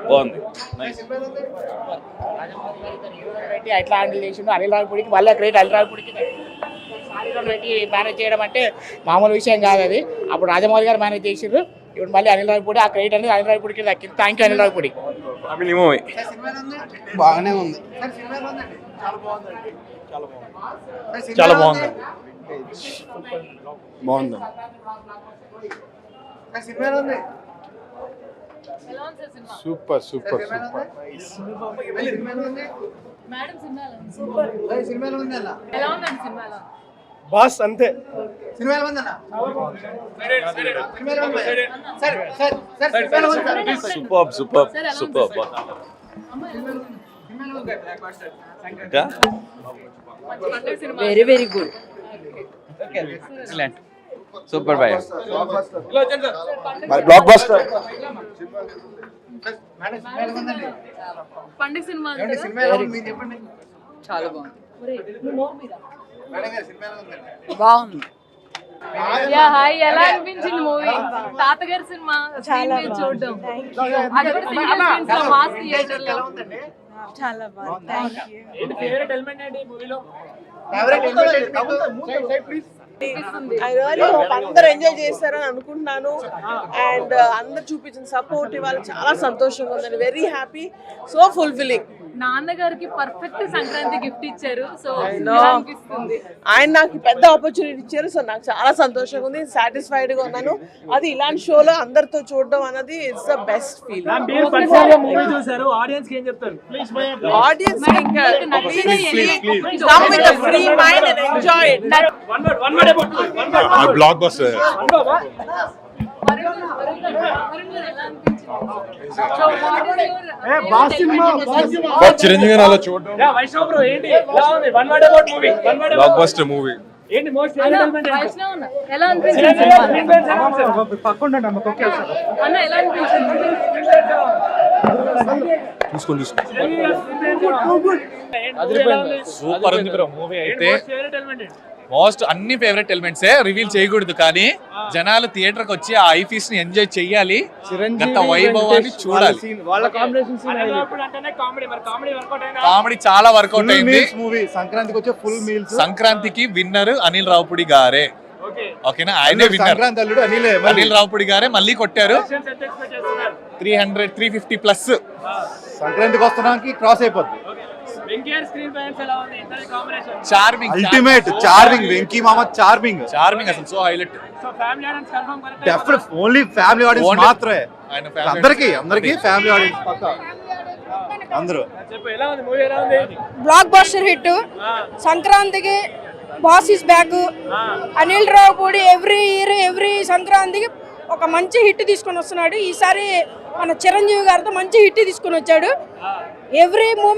బాగుంది. ఎట్లా హ్యాండిల్ చేసిండు అనిల్ రావిపూడికి మళ్ళీ గ్రేట్. అనిల్ రావిపూడికి మేనేజ్ చేయడం అంటే మామూలు విషయం కాదు అది. అప్పుడు రాజమౌళి గారు మేనేజ్ చేసిండ్రు, ఇప్పుడు మళ్ళీ అనిల్ రావిపూడి ఆ క్రెడిట్ అనేది అనిల్ రావిపూడికి దక్కింది. Thank you Anil Ravipudi. బాగానే ఉంది, చాలా బాగుంది. బాగుంది. Super super super. బాస్ అంతే. Super super super. Very very good. Excellent. Super boy. Blockbuster. పండుగ సినిమా చాలా బాగుంది. బాగుంది. హాయ్, ఎలా అనిపించింది మూవీ? తాతగారి సినిమా చూడడం చాలా అందరు ఎంజాయ్ చేస్తారని అనుకుంటున్నాను. అండ్ అందరు చూపించిన సపోర్ట్ ఇవాళ చాలా సంతోషంగా ఉందండి. Very happy, so fulfilling. నాన్నగారికి పర్ఫెక్ట్ సంక్రాంతి గిఫ్ట్ ఇచ్చారు. సో ఆయన నాకు పెద్ద ఆపర్చునిటీ ఇచ్చారు. సో నాకు చాలా సంతోషంగా ఉంది, సాటిస్ఫైడ్ గా ఉన్నాను. అది ఇలాంటి షోలో అందరితో చూడడం అన్నది it's the best feel. Audience come with a free mind and enjoy it. Block buster. Chiranjeevi అలా చూడడం బ్లాక్ బస్టర్ మూవీ. చూసుకోండి సూపర్ ఉంది బ్రో మూవీ అయితే. మోస్ట్ అన్ని ఫేవరెట్ ఎలిమెంట్సే రివీల్ చేయకూడదు, కానీ జనాలు థియేటర్ కి వచ్చి ఆ ఐఫీస్ ని ఎంజాయ్ చెయ్యాలి, గత వైభవాన్ని చూడాలి. కామెడీ చాలా వర్కౌట్ అయింది. సంక్రాంతికి వచ్చే ఫుల్ మీల్స్. సంక్రాంతికి విన్నర్ అనిల్ రావిపూడి గారే. ఓకేనా, ఆయనే విన్నర్. అనిల్ రావిపూడి గారే మళ్ళీ కొట్టారు. 300-350 ప్లస్. సంక్రాంతికి వస్తున్నానికి క్రాస్ అయిపోద్ది. Charming, ultimate charming. వెంకీ మామ చార్మింగ్ అసలు so highlight. Definite only family audience మాత్రమే. అందరికి ఫ్యామిలీ ఆడియన్స్ పక్కా. అందరూ బ్లాక్ బస్టర్ హిట్. సంక్రాంతికి boss is back. Anil Ravipudi every year every సంక్రాంతికి ఒక మంచి హిట్ తీసుకొని వస్తున్నాడు. ఈసారి మన చిరంజీవి గారితో మంచి హిట్ తీసుకొని వచ్చాడు. Every movie